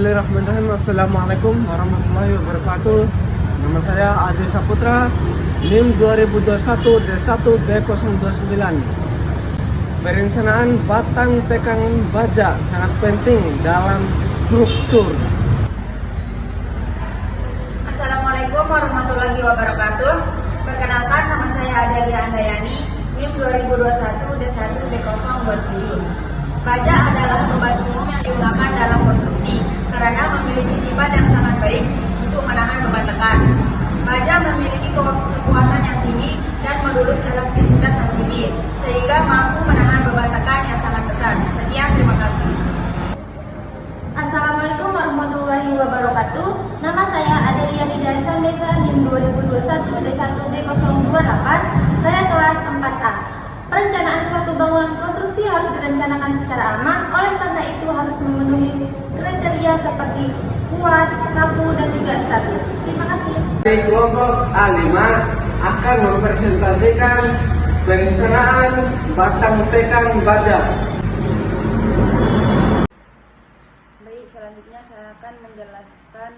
Bismillahirrahmanirrahim. Assalamualaikum warahmatullahi wabarakatuh. Nama saya Adi Saputra, NIM 2021 D1B029. Perencanaan batang tekan baja sangat penting dalam struktur. Assalamualaikum warahmatullahi wabarakatuh. Perkenalkan, nama saya Adelia Andayani, NIM 2021 D1B027. Baja adalah beban umum yang digunakan dalam konstruksi karena memiliki sifat yang sangat baik untuk menahan beban tekan. Baja memiliki kekuatan yang tinggi dan modulus elastisitas yang tinggi, sehingga mampu menahan beban tekan yang sangat besar. Sekian, terima kasih. Assalamualaikum warahmatullahi wabarakatuh. Nama saya Adelia Hidayah Sambesa, NIM 2021 D1B028. Saya kelas 4A. Perencanaan suatu bangunan konstruksi harus direncanakan secara aman, oleh karena itu harus memenuhi kriteria seperti kuat, kaku, dan juga stabil. Terima kasih. Di kelompok A5 akan mempresentasikan perencanaan batang tekan baja. Baik, selanjutnya saya akan menjelaskan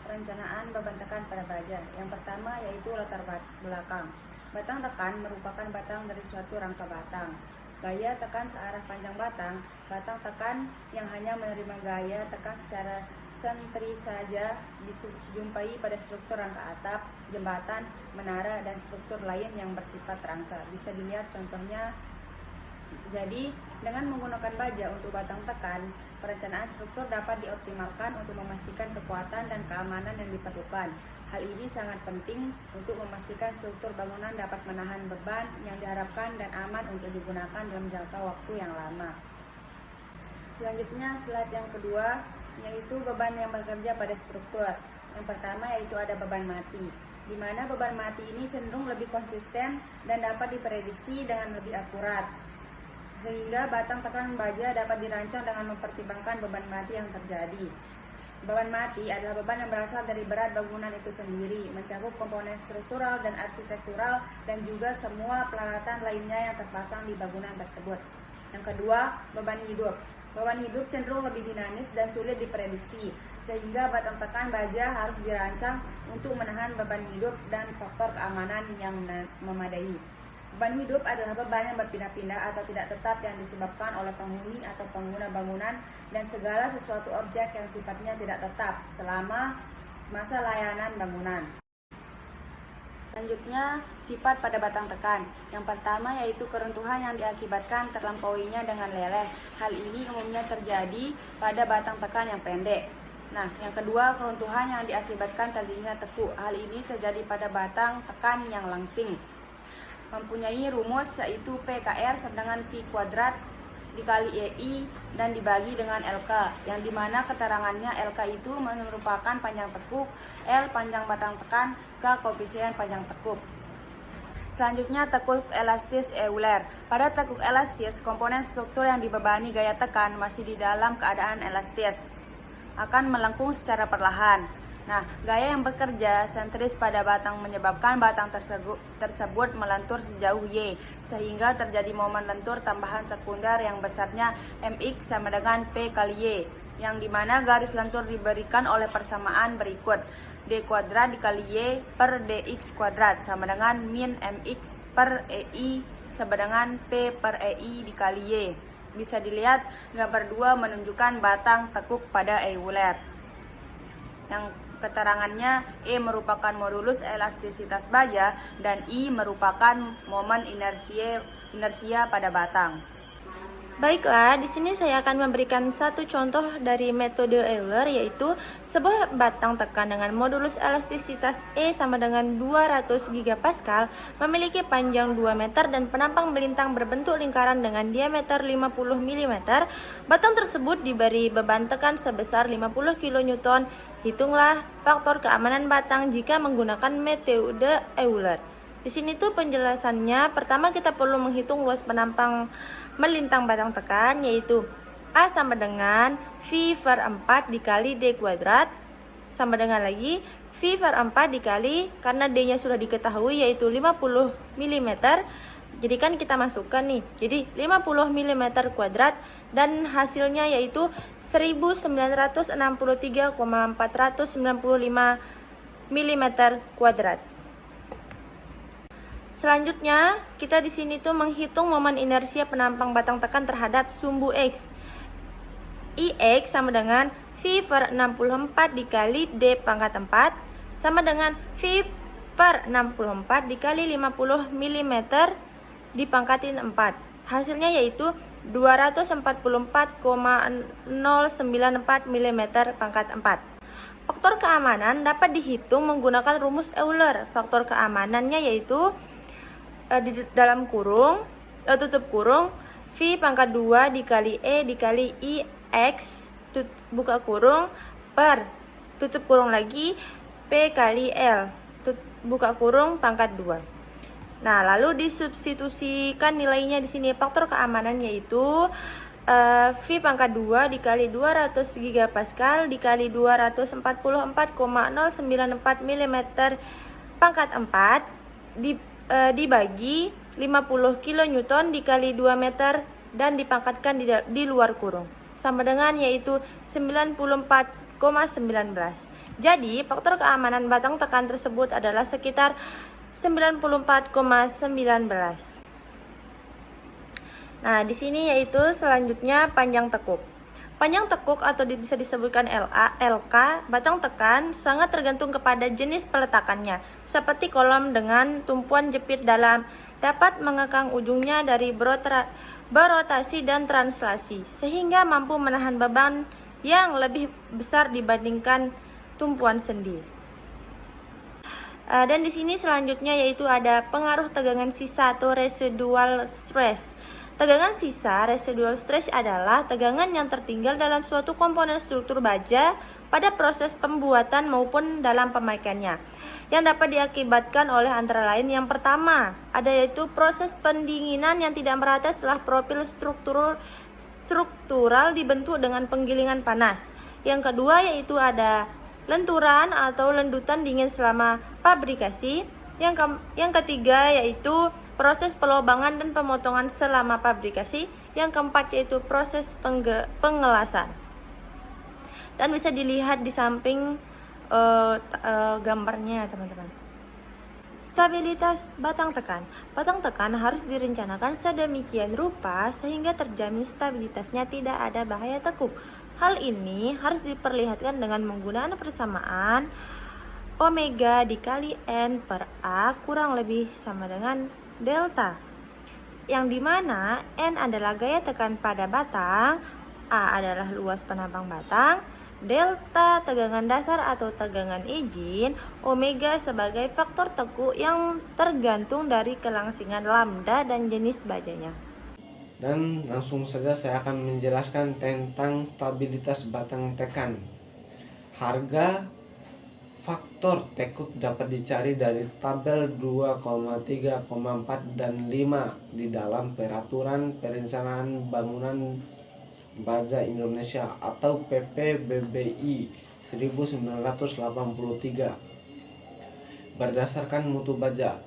perencanaan beban tekan pada baja. Yang pertama yaitu latar belakang. Batang tekan merupakan batang dari suatu rangka batang. Gaya tekan searah panjang batang. Batang tekan yang hanya menerima gaya tekan secara sentri saja dijumpai pada struktur rangka atap, jembatan, menara, dan struktur lain yang bersifat rangka. Bisa dilihat contohnya. Jadi, dengan menggunakan baja untuk batang tekan, perencanaan struktur dapat dioptimalkan untuk memastikan kekuatan dan keamanan yang diperlukan. Hal ini sangat penting untuk memastikan struktur bangunan dapat menahan beban yang diharapkan dan aman untuk digunakan dalam jangka waktu yang lama. Selanjutnya, slide yang kedua, yaitu beban yang bekerja pada struktur. Yang pertama yaitu ada beban mati, di mana beban mati ini cenderung lebih konsisten dan dapat diprediksi dengan lebih akurat, sehingga batang tekan baja dapat dirancang dengan mempertimbangkan beban mati yang terjadi. Beban mati adalah beban yang berasal dari berat bangunan itu sendiri, mencakup komponen struktural dan arsitektural, dan juga semua peralatan lainnya yang terpasang di bangunan tersebut. Yang kedua, beban hidup. Beban hidup cenderung lebih dinamis dan sulit diprediksi, sehingga batang tekan baja harus dirancang untuk menahan beban hidup dan faktor keamanan yang memadai. Beban hidup adalah beban yang berpindah-pindah atau tidak tetap yang disebabkan oleh penghuni atau pengguna bangunan dan segala sesuatu objek yang sifatnya tidak tetap selama masa layanan bangunan. Selanjutnya, sifat pada batang tekan. Yang pertama yaitu keruntuhan yang diakibatkan terlampauinya dengan leleh. Hal ini umumnya terjadi pada batang tekan yang pendek. Nah, yang kedua, keruntuhan yang diakibatkan terjadinya tekuk. Hal ini terjadi pada batang tekan yang langsing. Mempunyai rumus yaitu PKR sedangkan Pi kuadrat dikali EI dan dibagi dengan LK, yang dimana keterangannya LK itu merupakan panjang tekuk, L panjang batang tekan, K koefisien panjang tekuk. Selanjutnya, tekuk elastis Euler. Pada tekuk elastis, komponen struktur yang dibebani gaya tekan masih di dalam keadaan elastis, akan melengkung secara perlahan. Nah, gaya yang bekerja sentris pada batang menyebabkan batang tersebut melentur sejauh Y, sehingga terjadi momen lentur tambahan sekunder yang besarnya Mx sama dengan P kali Y, yang dimana garis lentur diberikan oleh persamaan berikut. D kuadrat dikali Y per Dx kuadrat sama dengan min Mx per EI sama dengan P per EI dikali Y. Bisa dilihat gambar 2 menunjukkan batang tekuk pada Euler, yang keterangannya E merupakan modulus elastisitas baja dan I merupakan momen inersia pada batang. Baiklah, di sini saya akan memberikan satu contoh dari metode Euler, yaitu sebuah batang tekan dengan modulus elastisitas E sama dengan 200 GPa memiliki panjang 2 meter dan penampang melintang berbentuk lingkaran dengan diameter 50 mm. Batang tersebut diberi beban tekan sebesar 50 kN. Hitunglah faktor keamanan batang jika menggunakan metode Euler. Di sini tuh penjelasannya. Pertama, kita perlu menghitung luas penampang melintang batang tekan, yaitu A sama dengan V per 4 dikali D kuadrat sama dengan lagi V per 4 dikali, karena D nya sudah diketahui yaitu 50 mm, Jadi kan kita masukkan nih, jadi 50 mm kuadrat dan hasilnya yaitu 1963,495 mm kuadrat. Selanjutnya, kita di sini tuh menghitung momen inersia penampang batang tekan terhadap sumbu X. IX sama dengan V per 64 dikali D pangkat 4 sama dengan V per 64 dikali 50 mm dipangkatin 4. Hasilnya yaitu 244,094 mm pangkat 4. Faktor keamanan dapat dihitung menggunakan rumus Euler. Faktor keamanannya yaitu di dalam kurung, tutup kurung, V pangkat 2 dikali E dikali IX, buka kurung, per, tutup kurung lagi, P kali L, buka kurung, pangkat 2. Nah, lalu disubstitusikan nilainya di sini. Faktor keamanan yaitu V pangkat 2 dikali 200 GPa dikali 244,094 mm pangkat 4 dibagi 50 kN dikali 2 meter dan dipangkatkan di luar kurung sama dengan yaitu 94,19. Jadi faktor keamanan batang tekan tersebut adalah sekitar 94,19. Nah, di sini yaitu selanjutnya panjang tekuk. Panjang tekuk atau bisa disebutkan LA, LK, batang tekan sangat tergantung kepada jenis peletakannya. Seperti kolom dengan tumpuan jepit dalam dapat mengekang ujungnya dari berotasi dan translasi sehingga mampu menahan beban yang lebih besar dibandingkan tumpuan sendi. Dan di sini selanjutnya yaitu ada pengaruh tegangan sisa atau residual stress. Tegangan sisa residual stress adalah tegangan yang tertinggal dalam suatu komponen struktur baja pada proses pembuatan maupun dalam pemakaiannya, yang dapat diakibatkan oleh antara lain yang pertama ada yaitu proses pendinginan yang tidak merata setelah profil struktural dibentuk dengan penggilingan panas. Yang kedua yaitu ada lenturan atau lendutan dingin selama pabrikasi. Yang ketiga yaitu proses pelobangan dan pemotongan selama pabrikasi. Yang keempat yaitu proses pengelasan. Dan bisa dilihat di samping gambarnya teman-teman. Stabilitas batang tekan. Batang tekan harus direncanakan sedemikian rupa sehingga terjamin stabilitasnya, tidak ada bahaya tekuk. Hal ini harus diperlihatkan dengan menggunakan persamaan omega dikali N per A kurang lebih sama dengan delta, yang dimana N adalah gaya tekan pada batang, A adalah luas penampang batang, delta tegangan dasar atau tegangan izin, omega sebagai faktor tekuk yang tergantung dari kelangsingan lambda dan jenis bajanya. Dan langsung saja saya akan menjelaskan tentang stabilitas batang tekan. Harga faktor tekuk dapat dicari dari tabel 2, 3, 4, dan 5 di dalam Peraturan Perencanaan Bangunan Baja Indonesia atau PPBBI 1983. Berdasarkan mutu baja,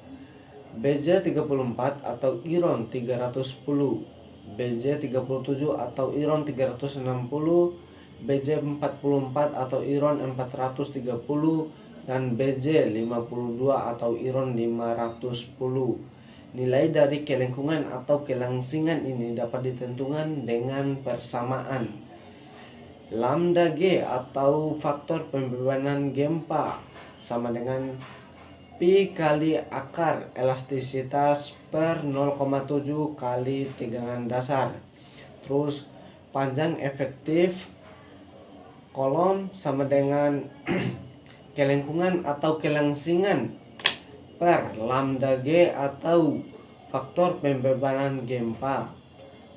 BJ 34 atau IRON 310, BJ 37 atau IRON 360, BJ 44 atau IRON 430, dan BJ 52 atau IRON 510. Nilai dari kelengkungan atau kelangsingan ini dapat ditentukan dengan persamaan lambda G atau faktor pembebanan gempa sama dengan Pi kali akar elastisitas per 0,7 kali tegangan dasar. Terus panjang efektif kolom sama dengan kelengkungan atau kelangsingan per lambda G atau faktor pembebanan gempa.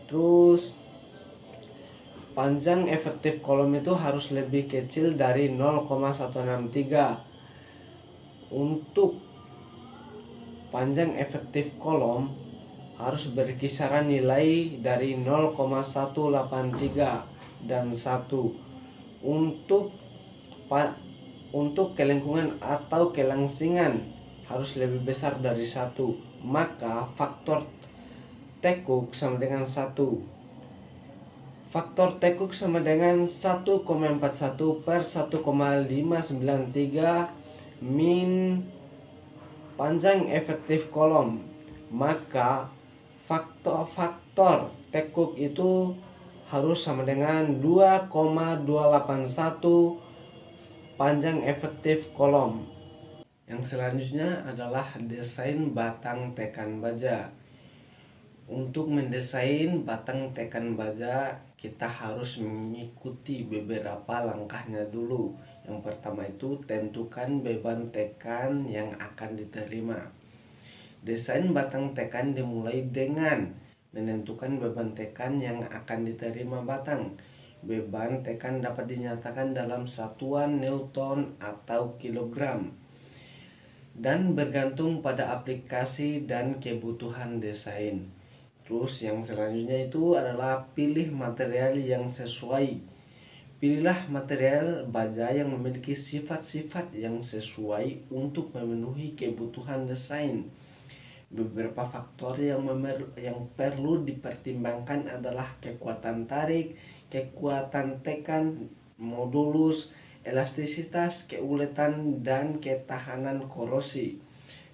Terus panjang efektif kolom itu harus lebih kecil dari 0,163. Untuk panjang efektif kolom harus berkisaran nilai dari 0,183 dan 1. Untuk kelengkungan atau kelangsingan harus lebih besar dari 1. Maka faktor tekuk sama dengan 1. Faktor tekuk sama dengan 1,41 per 1,593 min panjang efektif kolom. Maka faktor tekuk itu harus sama dengan 2,281 panjang efektif kolom. Yang selanjutnya adalah desain batang tekan baja. Untuk mendesain batang tekan baja, kita harus mengikuti beberapa langkahnya dulu. Yang pertama itu tentukan beban tekan yang akan diterima. Desain batang tekan dimulai dengan menentukan beban tekan yang akan diterima batang. Beban tekan dapat dinyatakan dalam satuan Newton atau kilogram dan bergantung pada aplikasi dan kebutuhan desain. Terus yang selanjutnya itu adalah pilih material yang sesuai. Pilihlah material baja yang memiliki sifat-sifat yang sesuai untuk memenuhi kebutuhan desain. Beberapa faktor yang perlu dipertimbangkan adalah kekuatan tarik, kekuatan tekan, modulus, elastisitas, keuletan, dan ketahanan korosi.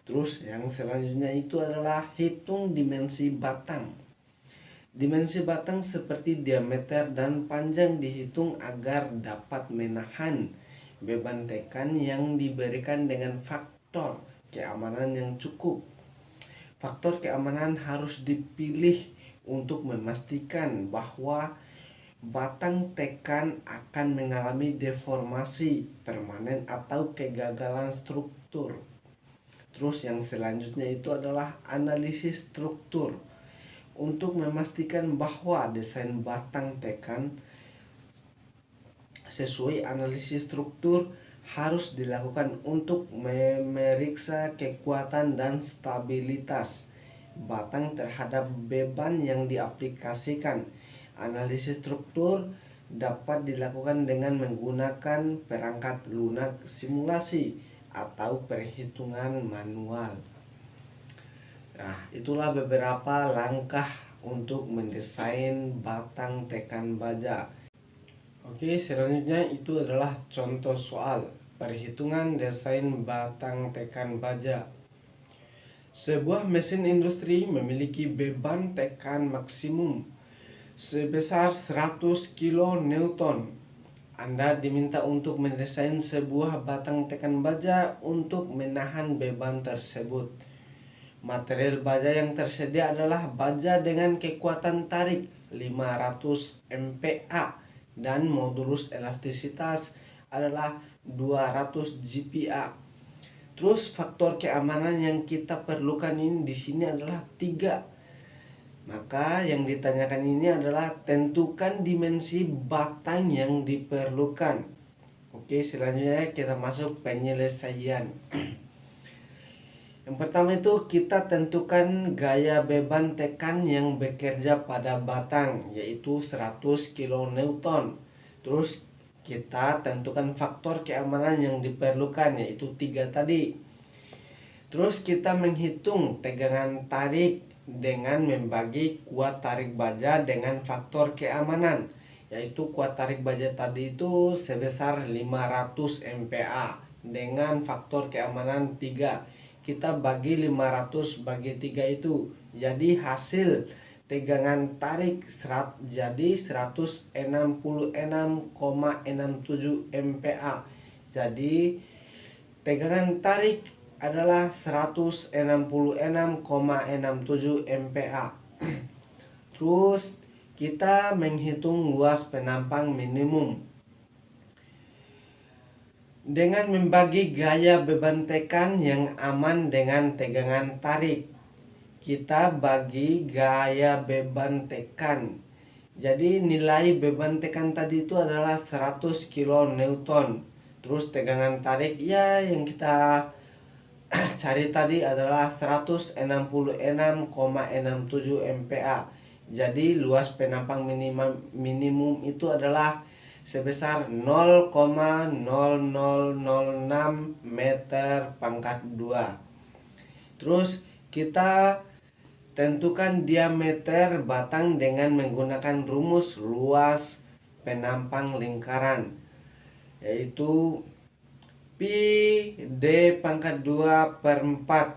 Terus yang selanjutnya itu adalah hitung dimensi batang. Dimensi batang seperti diameter dan panjang dihitung agar dapat menahan beban tekan yang diberikan dengan faktor keamanan yang cukup. Faktor keamanan harus dipilih untuk memastikan bahwa batang tekan akan mengalami deformasi permanen atau kegagalan struktur. Terus yang selanjutnya itu adalah analisis struktur. Untuk memastikan bahwa desain batang tekan sesuai analisis struktur harus dilakukan untuk memeriksa kekuatan dan stabilitas batang terhadap beban yang diaplikasikan. Analisis struktur dapat dilakukan dengan menggunakan perangkat lunak simulasi atau perhitungan manual. Nah, itulah beberapa langkah untuk mendesain batang tekan baja. Oke, selanjutnya itu adalah contoh soal perhitungan desain batang tekan baja. Sebuah mesin industri memiliki beban tekan maksimum sebesar 100 kN. Anda diminta untuk mendesain sebuah batang tekan baja untuk menahan beban tersebut. Material baja yang tersedia adalah baja dengan kekuatan tarik 500 MPa dan modulus elastisitas adalah 200 GPa. Terus faktor keamanan yang kita perlukan ini di sini adalah 3. Maka yang ditanyakan ini adalah tentukan dimensi batang yang diperlukan. Oke, selanjutnya kita masuk penyelesaian. Yang pertama itu kita tentukan gaya beban tekan yang bekerja pada batang, yaitu 100 kN. Terus kita tentukan faktor keamanan yang diperlukan, yaitu 3 tadi. Terus kita menghitung tegangan tarik dengan membagi kuat tarik baja dengan faktor keamanan, yaitu kuat tarik baja tadi itu sebesar 500 MPa dengan faktor keamanan 3. Kita bagi 500 bagi 3 itu jadi hasil tegangan tarik jadi 166,67 MPa. Jadi tegangan tarik adalah 166,67 MPa. Terus kita menghitung luas penampang minimum dengan membagi gaya beban tekan yang aman dengan tegangan tarik. Kita bagi gaya beban tekan. Jadi nilai beban tekan tadi itu adalah 100 kN. Terus tegangan tarik ya yang kita cari tadi adalah 166,67 MPa. Jadi luas penampang minimum itu adalah sebesar 0,0006 meter pangkat 2. Terus kita Tentukan diameter batang dengan menggunakan rumus luas penampang lingkaran, yaitu Pi D pangkat 2 per 4.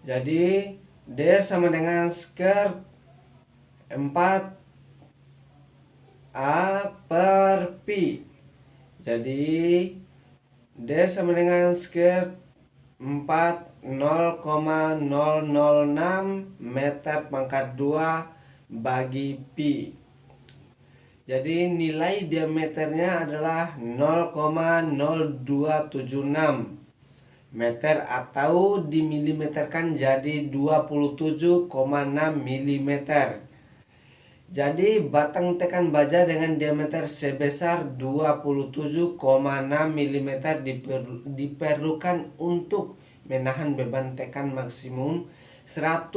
Jadi D sama dengan square 4 A per Pi. Jadi D sama dengan square 0,006 meter pangkat 2 bagi Pi. Jadi nilai diameternya adalah 0,0276 meter atau dimilimeterkan jadi 27,6 mm. Jadi batang tekan baja dengan diameter sebesar 27,6 mm diperlukan untuk menahan beban tekan maksimum 100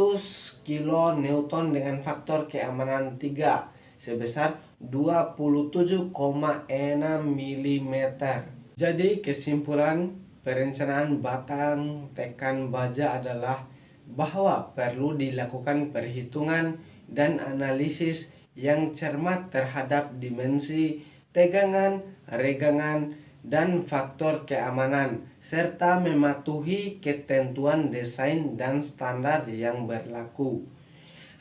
kN dengan faktor keamanan 3 sebesar 27,6 mm. Jadi kesimpulan perencanaan batang tekan baja adalah bahwa perlu dilakukan perhitungan dan analisis yang cermat terhadap dimensi, tegangan, regangan, dan faktor keamanan, serta mematuhi ketentuan desain dan standar yang berlaku.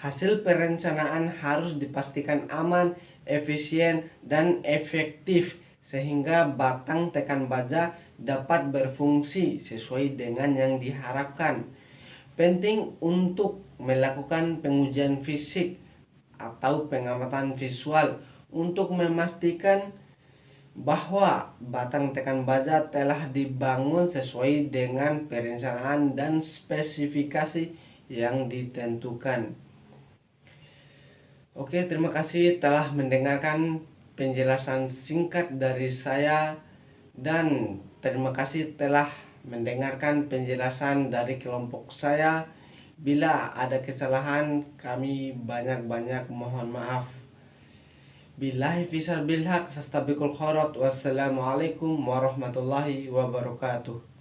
Hasil perencanaan harus dipastikan aman, efisien, dan efektif sehingga batang tekan baja dapat berfungsi sesuai dengan yang diharapkan. Penting untuk melakukan pengujian fisik atau pengamatan visual untuk memastikan bahwa batang tekan baja telah dibangun sesuai dengan perencanaan dan spesifikasi yang ditentukan. Oke, terima kasih telah mendengarkan penjelasan singkat dari saya, dan terima kasih telah mendengarkan penjelasan dari kelompok saya. Bila ada kesalahan, kami banyak-banyak mohon maaf. Billahi fisal bilhaq fastabiqul khairat. Wassalamualaikum warahmatullahi wabarakatuh.